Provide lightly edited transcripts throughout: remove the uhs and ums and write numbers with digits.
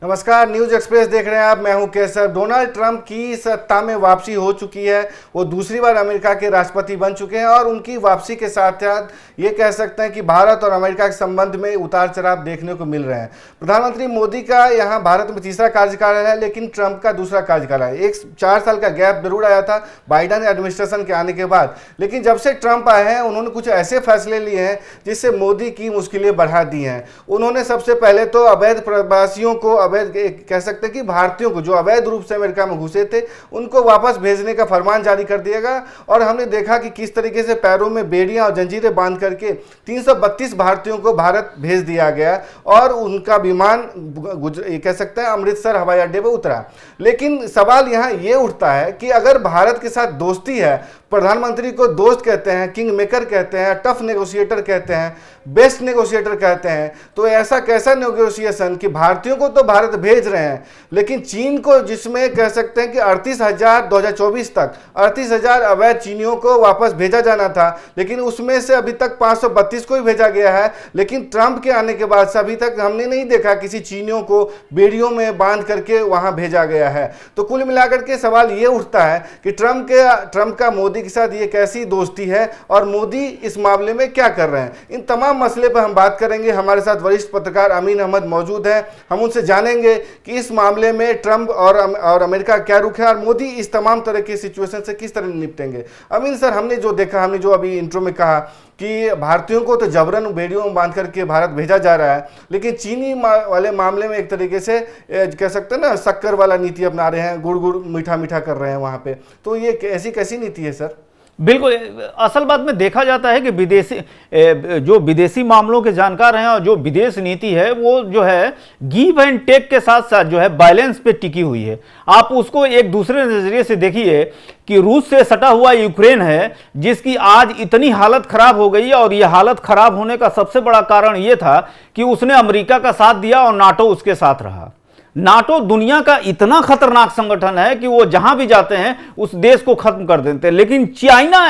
नमस्कार, news express देख रहे हैं आप। मैं हूं केसर। डोनाल्ड ट्रंप की सत्ता में वापसी हो चुकी है। वो दूसरी बार अमेरिका के राष्ट्रपति बन चुके हैं और उनकी वापसी के साथ साथ ये कह सकते हैं कि भारत और अमेरिका के संबंध में उतार चढ़ाव देखने को मिल रहे हैं। प्रधानमंत्री मोदी का यहाँ भारत में तीसरा कार्यकाल है, लेकिन ट्रंप का दूसरा कार्यकाल है। एक 4 साल का गैप जरूर आया था बाइडेन एडमिनिस्ट्रेशन के आने के बाद, लेकिन जब से ट्रंप आए हैं उन्होंने कुछ ऐसे फैसले लिए हैं जिससे मोदी की मुश्किलें बढ़ा दी हैं। उन्होंने सबसे पहले तो अवैध प्रवासियों को, कह सकते हैं कि भारतीयों को जो अवैध रूप से अमेरिका में घुसे थे उनको वापस भेजने का फरमान जारी कर दिएगा। और हमने देखा कि किस तरीके से पैरों में बेड़ियां और जंजीरें बांध करके 332 भारतीयों को भारत भेज दिया गया और उनका विमान कह सकते हैं अमृतसर हवाई अड्डे पर उतरा। लेकिन सवाल यहाँ ये उठता है कि अगर भारत के साथ दोस्ती है, प्रधानमंत्री को दोस्त कहते हैं, किंग मेकर कहते हैं, टफ नेगोशिएटर कहते हैं, बेस्ट नेगोशिएटर कहते हैं, तो ऐसा कैसा नेगोशिएशन कि भारतीयों को तो भारत भेज रहे हैं लेकिन चीन को, जिसमें कह सकते हैं कि 38,000 2024 तक 38,000 अवैध चीनियों को वापस भेजा जाना था, लेकिन उसमें से अभी तक 532 को ही भेजा गया है। लेकिन ट्रंप के आने के बाद से अभी तक हमने नहीं देखा किसी चीनियों को बेड़ियों में बांध करके वहां भेजा गया है। तो कुल मिलाकर के सवाल ये उठता है कि ट्रंप का मोदी के साथ ये कैसी दोस्ती है और मोदी इस मामले में क्या कर रहे हैं। इन तमाम मसले पर हम बात करेंगे। हमारे साथ वरिष्ठ पत्रकार अमीन अहमद मौजूद हैं। हम उनसे जानेंगे कि इस मामले में ट्रंप और अमेरिका क्या रुख है और मोदी इस तमाम तरह की सिचुएशन से किस तरह निपटेंगे। अमीन सर, हमने जो अभी इंट्रो में कहा कि भारतीयों को तो जबरन बेड़ियों में बांध करके भारत भेजा जा रहा है, लेकिन चीनी वाले मामले में एक तरीके से कह सकते हैं ना, शक्कर वाला नीति अपना रहे हैं, गुड़ गुड़ मीठा मीठा कर रहे हैं वहां पे। तो ये ऐसी कैसी नीति है सर? बिल्कुल, असल बात में देखा जाता है कि विदेशी मामलों के जानकार हैं और जो विदेश नीति है वो जो है गिव एंड टेक के साथ साथ जो है बैलेंस पे टिकी हुई है। आप उसको एक दूसरे नजरिए से देखिए कि रूस से सटा हुआ यूक्रेन है जिसकी आज इतनी हालत खराब हो गई, और यह हालत खराब होने का सबसे बड़ा कारण यह था कि उसने अमेरिका का साथ दिया और नाटो उसके साथ रहा। नाटो दुनिया का इतना खतरनाक संगठन है कि वो जहां भी जाते हैं उस देश को खत्म कर देते हैं। लेकिन चाइना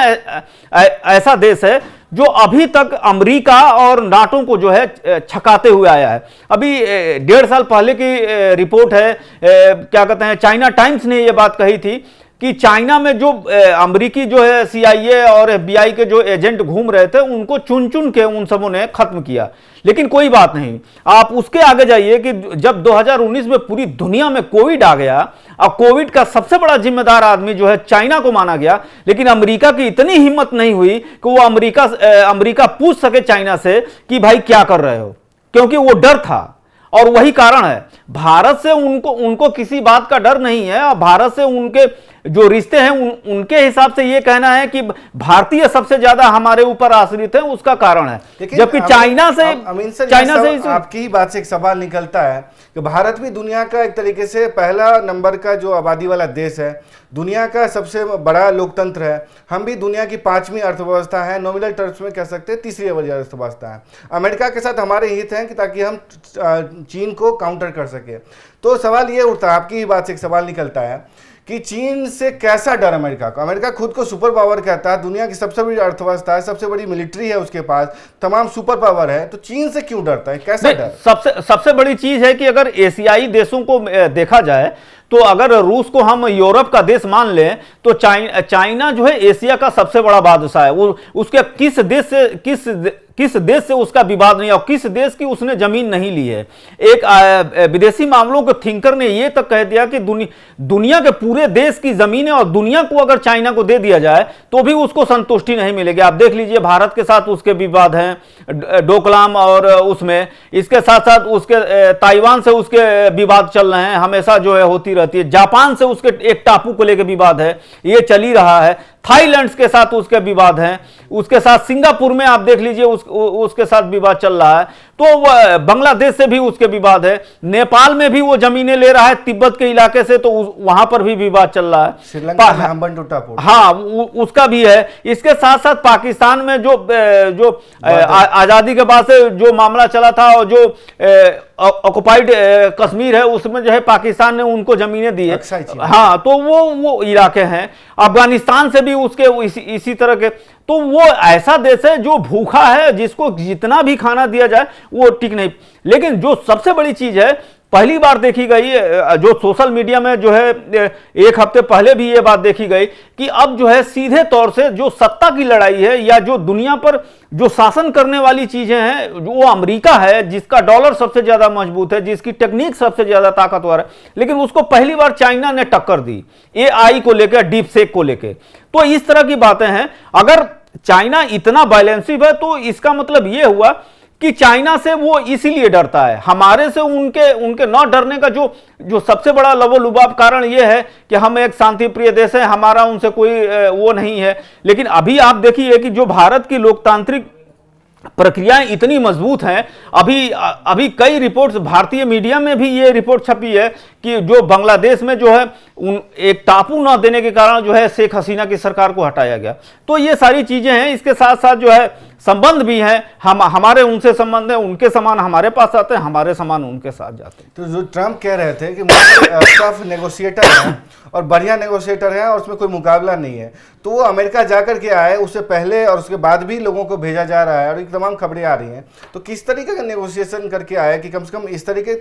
ऐसा देश है जो अभी तक अमेरिका और नाटो को जो है छकाते हुए आया है। अभी 1.5 साल पहले की रिपोर्ट है, क्या कहते हैं, चाइना टाइम्स ने यह बात कही थी कि चाइना में जो अमेरिकी जो है CIA और FBI के जो एजेंट घूम रहे थे उनको चुन चुन के उन सबों ने खत्म किया। लेकिन कोई बात नहीं, आप उसके आगे जाइए कि जब 2019 में पूरी दुनिया में कोविड आ गया और कोविड का सबसे बड़ा जिम्मेदार आदमी जो है चाइना को माना गया, लेकिन अमेरिका की इतनी हिम्मत नहीं हुई कि वो अमेरिका पूछ सके चाइना से कि भाई क्या कर रहे हो, क्योंकि वो डर था। और वही कारण है, भारत से उनको किसी बात का डर नहीं है। और भारत से उनके जो रिश्ते हैं उनके हिसाब से ये कहना है कि भारतीय सबसे ज्यादा हमारे ऊपर आश्रित है, उसका कारण है। जबकि चाइना से आपकी ही बात से एक सवाल निकलता है कि भारत भी दुनिया का एक तरीके से पहला नंबर का जो आबादी वाला देश है, दुनिया का सबसे बड़ा लोकतंत्र है। हम भी दुनिया की 5वीं अर्थव्यवस्था है, नॉमिनल टर्म्स में कह सकते हैं 3री अर्थव्यवस्था है। अमेरिका के साथ हमारे हित हैं कि ताकि हम चीन को काउंटर कर सके। तो सवाल ये उठता है, आपकी ही बात से एक सवाल निकलता है कि चीन से कैसा डर अमेरिका को? अमेरिका खुद को सुपर पावर कहता है, दुनिया की सबसे बड़ी अर्थव्यवस्था है, सबसे बड़ी मिलिट्री है उसके पास, तमाम सुपर पावर है, तो चीन से क्यों डरता है? कैसा डर? सबसे बड़ी चीज है कि अगर एशियाई देशों को देखा जाए तो अगर रूस को हम यूरोप का देश मान लें तो चाइना जो है एशिया का सबसे बड़ा बादशाह है। उसके किस देश से उसका विवाद नहीं और किस देश की उसने जमीन नहीं ली है। एक विदेशी मामलों के थिंकर ने यह तक कह दिया कि दुनिया के पूरे देश की जमीनें और दुनिया को अगर चाइना को दे दिया जाए तो भी उसको संतुष्टि नहीं मिलेगी। आप देख लीजिए, भारत के साथ उसके विवाद हैं डोकलाम और उसमें, इसके साथ साथ उसके ताइवान से उसके विवाद चल रहे हैं, हमेशा जो है होती रहती है। जापान से उसके एक टापू को लेकर विवाद है, ये चल ही रहा है। थाईलैंड के साथ उसके विवाद हैं, उसके साथ सिंगापुर में आप देख लीजिए उसके साथ विवाद चल रहा है। तो बांग्लादेश से भी उसके विवाद है, नेपाल में भी वो जमीनें ले रहा है तिब्बत के इलाके से, तो वहां पर भी विवाद चल रहा है। श्रीलंका में हम्बनटोटा पोर्ट, हाँ उसका भी है। इसके साथ साथ पाकिस्तान में जो आजादी के बाद से जो मामला चला था और जो ऑक्युपाइड कश्मीर है उसमें जो है पाकिस्तान ने उनको जमीनें दी है। हाँ, तो वो इलाके हैं। अफगानिस्तान से भी उसके इसी तरह के, तो वो ऐसा देश है जो भूखा है, जिसको जितना भी खाना दिया जाए वो ठीक नहीं। लेकिन जो सबसे बड़ी चीज है, पहली बार देखी गई, जो सोशल मीडिया में जो है एक हफ्ते पहले भी ये बात देखी गई कि अब जो है सीधे तौर से जो सत्ता की लड़ाई है या जो दुनिया पर जो शासन करने वाली चीजें हैं वो अमेरिका है, जिसका डॉलर सबसे ज्यादा मजबूत है, जिसकी टेक्निक सबसे ज्यादा ताकतवर है, लेकिन उसको पहली बार चाइना ने टक्कर दी AI को लेकर, डीप सेक को लेकर। तो इस तरह की बातें हैं। अगर चाइना इतना बैलेंसिव है तो इसका मतलब यह हुआ कि चाइना से वो इसीलिए डरता है। हमारे से उनके न डरने का जो सबसे बड़ा लबोलुबाब कारण ये है कि हम एक शांति प्रिय देश है, हमारा उनसे कोई वो नहीं है। लेकिन अभी आप देखिए कि जो भारत की लोकतांत्रिक प्रक्रियाएं इतनी मजबूत हैं, अभी कई रिपोर्ट्स भारतीय मीडिया में भी ये रिपोर्ट छपी है कि जो बांग्लादेश में जो है एक टापू न देने के कारण जो है शेख हसीना की सरकार को हटाया गया। तो ये सारी चीजें हैं, इसके साथ साथ जो है संबंध भी हैं, हमारे उनसे संबंध है, उनके सामान हमारे पास आते हैं, हमारे सामान उनके साथ जाते हैं। तो जो ट्रम्प कह रहे थे कि मोदी टफ नेगोशिएटर है और बढ़िया नेगोशिएटर है और उसमें कोई मुकाबला नहीं है, तो वो अमेरिका जाकर के आए, उससे पहले और उसके बाद भी लोगों को भेजा जा रहा है और एक तमाम खबरें आ रही हैं, तो किस तरीके का नेगोशिएशन करके आया कि कम से कम इस तरीके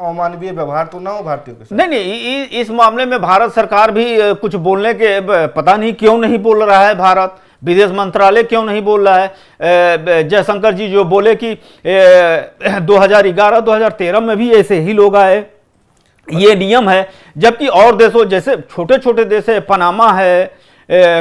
अमानवीय व्यवहार तो ना हो भारतीयों के साथ? नहीं, इस मामले में भारत सरकार भी कुछ बोलने के, पता नहीं क्यों नहीं बोल रहा है भारत, विदेश मंत्रालय क्यों नहीं बोल रहा है। जयशंकर जी जो बोले कि 2011-2013 में भी ऐसे ही लोग आए, ये नियम है, जबकि और देशों जैसे छोटे छोटे देश है, पनामा है,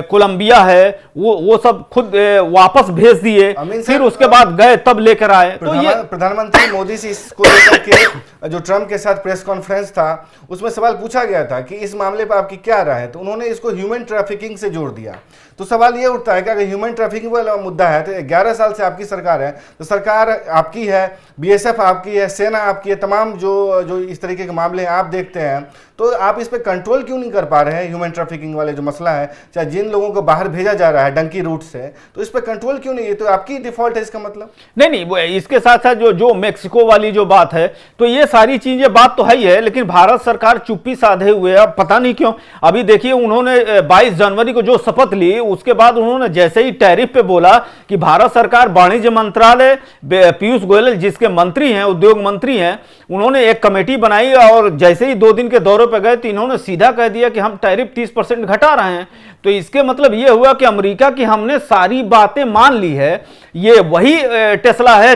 कोलंबिया है, वो सब खुद वापस भेज दिए, फिर उसके बाद गए तब लेकर आए। तो ये प्रधानमंत्री मोदी से इसको लेकर के जो ट्रम्प के साथ प्रेस कॉन्फ्रेंस था उसमें सवाल पूछा गया था कि इस मामले पर आपकी क्या राय है, तो उन्होंने इसको ह्यूमन ट्रैफिकिंग से जोड़ दिया। तो सवाल ये उठता है कि अगर ह्यूमन ट्रैफिकिंग वाला मुद्दा है तो 11 साल से आपकी सरकार है, तो सरकार आपकी है, BSF आपकी है, सेना आपकी है, तमाम जो इस तरीके के मामले हैं आप देखते हैं, तो आप इस पर कंट्रोल क्यों नहीं कर पा रहे हैं? ह्यूमन ट्रैफिकिंग वाले जो मसला है, चाहे जिन लोगों को बाहर भेजा जा रहा है डंकी रूट से, तो इस पर कंट्रोल क्यों नहीं है? तो आपकी डिफॉल्ट है इसका मतलब? नहीं, इसके साथ साथ जो मेक्सिको वाली जो बात है, तो ये सारी चीजें बात तो है ही है, लेकिन भारत सरकार चुप्पी साधे हुए है, पता नहीं क्यों। अभी देखिए उन्होंने 22 जनवरी को जो शपथ ली, उसके बाद उन्होंने जैसे ही टैरिफ पे बोला कि भारत सरकार, वाणिज्य मंत्रालय, पीयूष गोयल जिसके मंत्री हैं, उद्योग मंत्री हैं, उन्होंने एक कमेटी बनाई और जैसे ही 2 दिन के दौरे पे गए तो इन्होंने सीधा कह दिया कि हम टैरिफ 30% घटा रहे हैं। तो इसके मतलब ये हुआ कि अमेरिका की हमने सारी बातें मान ली है। ये वही टेस्ला है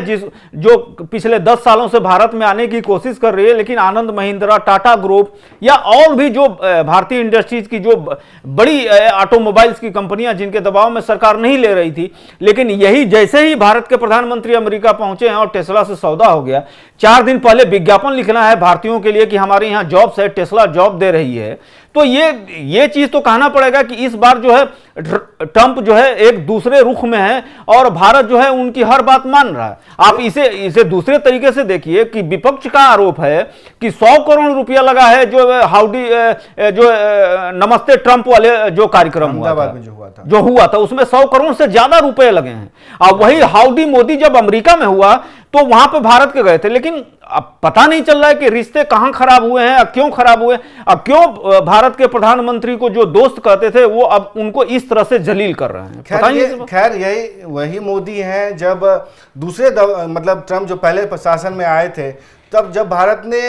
जो पिछले 10 सालों से भारत में आने की कोशिश कर रही है, लेकिन आनंद महिंद्रा, टाटा ग्रुप या और भी जो भारतीय इंडस्ट्रीज की जो बड़ी ऑटोमोबाइल्स की कंपनियां जिनके दबाव में सरकार नहीं ले रही थी, लेकिन यही जैसे ही भारत के प्रधानमंत्री अमेरिका पहुंचे हैं और टेस्ला से सौदा हो गया, 4 दिन पहले विज्ञापन लिखना है भारतीयों के लिए कि हमारे यहाँ जॉब्स है, टेस्ला जॉब दे रही है। तो ये चीज तो कहना पड़ेगा कि इस बार जो है ट्रंप जो है एक दूसरे रुख में है और भारत जो है उनकी हर बात मान रहा है। आप इसे दूसरे तरीके से देखिए कि विपक्ष का आरोप है कि 100 करोड़ रुपया लगा है जो हाउडी जो नमस्ते ट्रंप वाले जो कार्यक्रम हुआ था उसमें 100 करोड़ से ज्यादा रुपए लगे हैं। अब वही हाउडी मोदी जब अमेरिका में हुआ तो वहां पे भारत के गए थे, लेकिन अब पता नहीं चल रहा है कि रिश्ते कहां खराब हुए हैं, अब क्यों खराब हुए, अब क्यों भारत के प्रधानमंत्री को जो दोस्त कहते थे वो अब उनको इस तरह से जलील कर रहे हैं। खैर यही वही मोदी हैं जब दूसरे मतलब ट्रंप जो पहले शासन में आए थे, तब जब भारत ने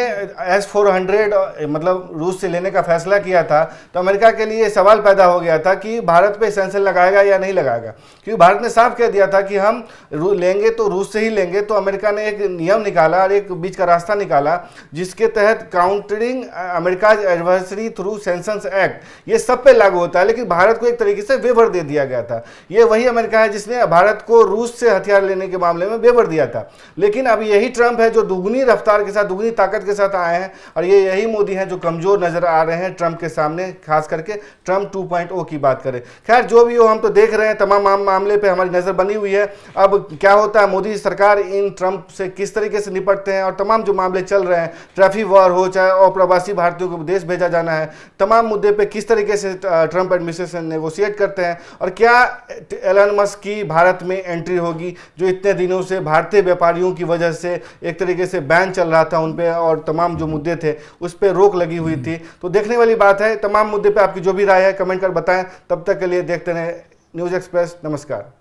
S-400 मतलब रूस से लेने का फैसला किया था तो अमेरिका के लिए सवाल पैदा हो गया था कि भारत पे सैंक्शन लगाएगा या नहीं लगाएगा, क्योंकि भारत ने साफ कह दिया था कि हम लेंगे तो रूस से ही लेंगे। तो अमेरिका ने एक नियम निकाला और एक बीच का रास्ता निकाला जिसके तहत countering America adversary through sanctions act ये सब पे लागू होता है, लेकिन भारत को एक तरीके से वेवर दे दिया गया था। ये वही अमेरिका है जिसने भारत को रूस से हथियार लेने के मामले में वेवर दिया था, लेकिन अब यही ट्रंप है जो दुगनी रफ्तार के साथ, दुगनी ताकत के साथ आए हैं और ये यही मोदी हैं जो कमजोर नजर आ रहे हैं ट्रंप के सामने, खास करके ट्रंप 2.0 की बात करें। खैर जो भी हो, हम तो देख रहे हैं तमाम मामले पे हमारी नजर बनी हुई है। अब क्या होता है, मोदी सरकार इन ट्रंप से किस तरीके से निपटते हैं और तमाम जो मामले चल रहे हैं, ट्रैफिक वॉर हो चाहे अप्रवासी भारतीयों को विदेश भेजा जाना है, तमाम मुद्दे पे किस तरीके से ट्रंप एडमिनिस्ट्रेशन नेगोशिएट करते हैं और क्या एलन मस्क की भारत में एंट्री होगी जो इतने दिनों से भारतीय व्यापारियों की वजह से एक तरीके से बैन चल रहा था उन पे और तमाम जो मुद्दे थे उस पे रोक लगी हुई थी। तो देखने वाली बात है। तमाम मुद्दे पे आपकी जो भी राय है कमेंट कर बताएं। तब तक के लिए देखते रहें न्यूज़ एक्सप्रेस। नमस्कार।